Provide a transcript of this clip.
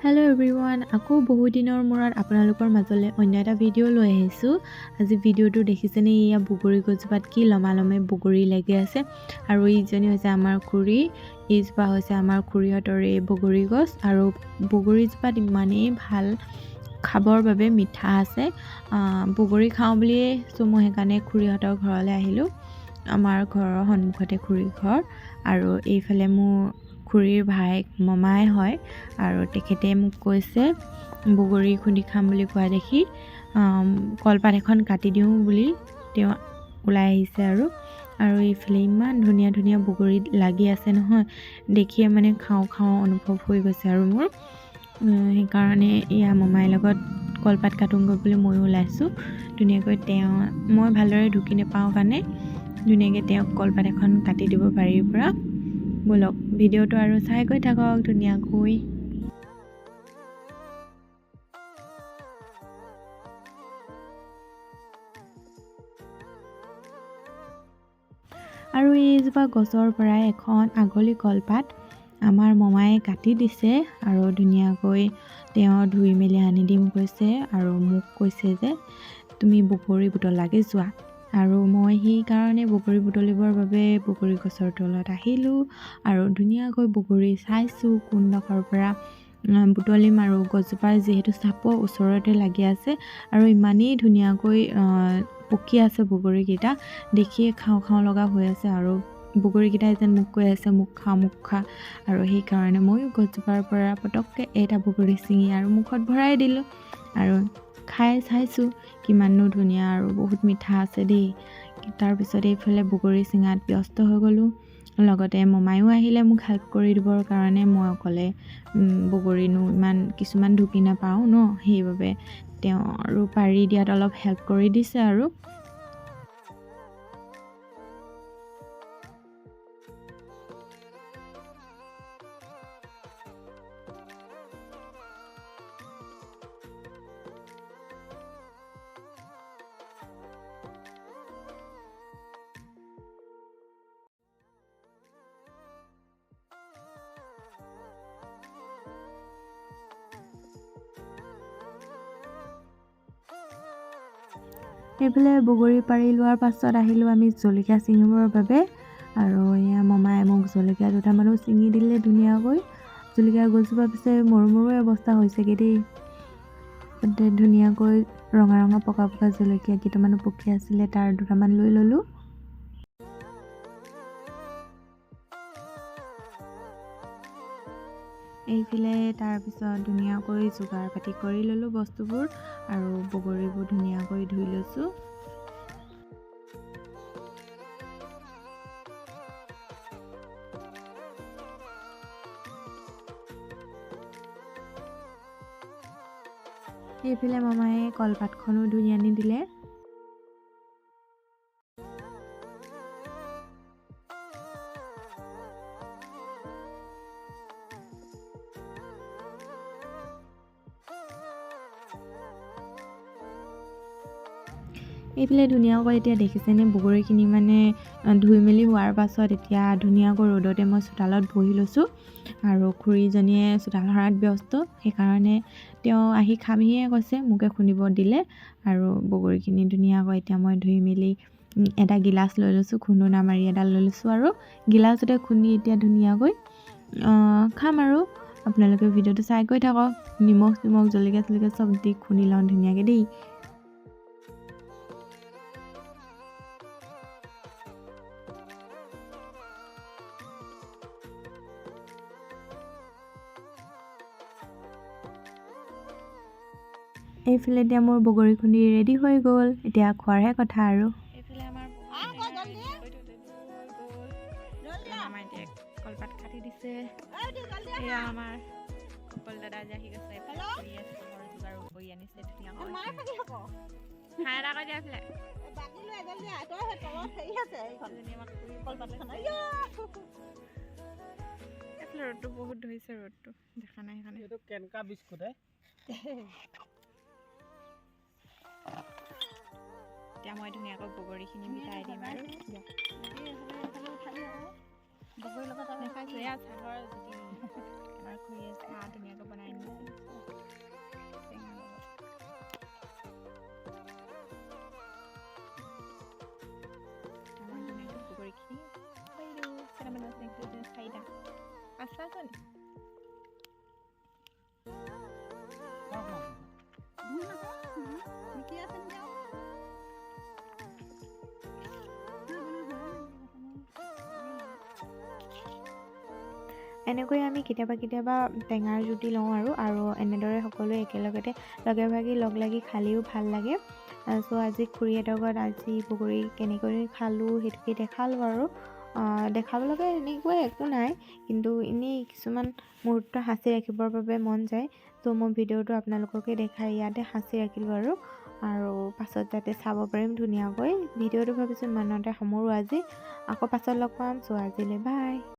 Hello' everyone, আকৌ বহু দিনৰ মূৰত আপোনালোকৰ মাজলৈ অন্য এটা ভিডিঅ' লৈ আহিছোঁ। আজি ভিডিঅ'টো দেখিছেনে? এয়া বগৰী গছজোপাত কি লমালমে বগৰী লাগি আছে। আৰু ইজনী হৈছে আমাৰ খুৰী, এইজোপা হৈছে আমাৰ খুৰীহঁতৰ এই বগৰী গছ। আৰু বগৰীজোপাত ইমানেই ভাল, খাবৰ বাবে মিঠা আছে। বগৰী খাওঁ বুলিয়ে মই সেইকাৰণে খুৰীহঁতৰ ঘৰলৈ আহিলোঁ। আমাৰ ঘৰৰ সন্মুখতে খুৰীৰ ঘৰ, আৰু এইফালে মোৰ খুৰীৰ ভায়েক মমাই হয়। আৰু তেখেতে মোক কৈছে বগৰী খুন্দি খাম বুলি কোৱা দেখি কলপাত এখন কাটি দিওঁ বুলি তেওঁ ওলাই আহিছে। আৰু এইফালে ইমান ধুনীয়া ধুনীয়া বগৰী লাগি আছে নহয়, দেখিয়ে মানে খাওঁ খাওঁ অনুভৱ হৈ গৈছে। আৰু মোৰ সেইকাৰণে এয়া মমাইৰ লগত কলপাত কাটোঁগৈ বুলি ময়ো ওলাইছোঁ। ধুনীয়াকৈ মই ভালদৰে ঢুকি নাপাওঁ কাৰণে ধুনীয়াকৈ তেওঁক কলপাত এখন কাটি দিব বাৰীৰ পৰা। ব'লক ভিডিঅ'টো আৰু চাই গৈ থাকক ধুনীয়াকৈ। আৰু এইজোপা গছৰ পৰাই এখন আগলি কলপাত আমাৰ মমায়ে কাটি দিছে, আৰু ধুনীয়াকৈ তেওঁ ধুই মেলি আনি দিম কৈছে। আৰু মোক কৈছে যে তুমি বগৰী বুটলাকৈ যোৱা। আৰু মই সেইকাৰণে বগৰী বুটলিবৰ বাবে বগৰী গছৰ তলত আহিলোঁ। আৰু ধুনীয়াকৈ বগৰী চাইছোঁ কোনডোখৰ পৰা বুটলিম। আৰু গছজোপাৰ যিহেতু চাপৰ ওচৰতে লাগি আছে, আৰু ইমানেই ধুনীয়াকৈ পকি আছে বগৰীকেইটা, দেখিয়ে খাওঁ খাওঁ লগা হৈ আছে। আৰু বগৰীকেইটাই যেন মোক কৈ আছে মোক খা মোক খা। আৰু সেইকাৰণে ময়ো গছজোপাৰ পৰা পটককৈ এটা বগৰী ছিঙি আৰু মুখত ভৰাই দিলোঁ। আৰু খাই চাইছোঁ কিমাননো ধুনীয়া, আৰু বহুত মিঠা আছে দেই। তাৰপিছত এইফালে বগৰী ছিঙাত ব্যস্ত হৈ গ'লোঁ। লগতে মমায়ো আহিলে মোক হেল্প কৰি দিবৰ কাৰণে। মই অকলে বগৰীনো কিছুমান ঢুকি নাপাওঁ ন, সেইবাবে তেওঁ আৰু পাৰি দিয়াত অলপ হেল্প কৰি দিছে। আৰু এইফালে বগৰী পাৰি লোৱাৰ পাছত আহিলোঁ আমি জলকীয়া ছিঙিবৰ বাবে। আৰু এয়া মমায়ে মোক জলকীয়া দুটামানো ছিঙি দিলে ধুনীয়াকৈ। জলকীয়া গছজোপা পিছে মৰু মৰুৱে অৱস্থা হৈছেগৈ দেই। ধুনীয়াকৈ ৰঙা ৰঙা পকা পকা জলকীয়া কেইটামানো পকি আছিলে, তাৰ দুটামান লৈ ল'লোঁ। এইফালে তাৰপিছত ধুনীয়াকৈ যোগাৰ পাতি কৰি ল'লোঁ বস্তুবোৰ, আৰু বগৰীবোৰ ধুনীয়াকৈ ধুই লৈছোঁ। এইফালে মামায়ে কলপাতখনো ধুই আনি দিলে। এইফালে ধুনীয়াকৈ এতিয়া দেখিছেনে বগৰীখিনি মানে ধুই মেলি হোৱাৰ পাছত এতিয়া ধুনীয়াকৈ ৰ'দতে মই চোতালত বহি লৈছোঁ। আৰু খুৰীজনীয়ে চোতাল সৰাত ব্যস্ত, সেইকাৰণে তেওঁ আহি খামহিয়ে কৈছে, মোকে খুন্দিব দিলে। আৰু বগৰীখিনি ধুনীয়াকৈ এতিয়া মই ধুই মেলি এটা গিলাচ লৈ লৈছোঁ, খুন্দুনা মাৰি এডাল লৈ লৈছোঁ। আৰু গিলাচতে খুন্দি এতিয়া ধুনীয়াকৈ খাম। আৰু আপোনালোকে ভিডিঅ'টো চাই গৈ থাকক। নিমখ জলকীয়া চব দি খুন্দি লওঁ ধুনীয়াকৈ দেই। এইফালে এতিয়া মোৰ বগৰী খুন্দি ৰেডি হৈ গ'ল, এতিয়া খোৱাৰহে কথা। আৰু এইফালে আমাৰ কলপাত কাটি দিছে। এয়া আমাৰ কপাল দাদা যে আহি গৈছে, যোগাৰ কৰি আনিছে ধুনীয়াকৈ। এইফালে ৰ'দটো বহুত ধৰিছে, ৰ'দটো দেখা নাই সেইকাৰণে। কেনেকা বিস্কুট এতিয়া মই ধুনীয়াকৈ বগৰীখিনি মিলাই দিম। আৰু বগৰীৰ লগত দেখাইছোঁ এয়া চাহৰ জুতি। আমাৰ খুৰীয়ে চাহ ধুনীয়াকৈ বনাই আনিছে। চাইছ নি এনেকৈ আমি কেতিয়াবা কেতিয়াবা টেঙাৰ জুতি লওঁ আৰু এনেদৰে সকলোৱে একেলগতে লগে ভাগি লগ লাগি খালেও ভাল লাগে চ' আজি খুৰীহঁতৰ ঘৰত আজি বগৰী কেনেকৈ খালোঁ সেইটোকে দেখালোঁ আৰু দেখাব লগা এনেকুৱা একো নাই কিন্তু এনেই কিছুমান মুহূৰ্ত সাঁচি ৰাখিবৰ বাবে মন যায় ত' মই ভিডিঅ'টো আপোনালোককে দেখাই ইয়াতে সাঁচি ৰাখিলোঁ আৰু পাছত যাতে চাব পাৰিম ধুনীয়াকৈ ভিডিঅ'টো ভাবিছোঁ ইমানতে সামৰোঁ আজি আকৌ পাছত লগ পাম চ' আজিলৈ বাই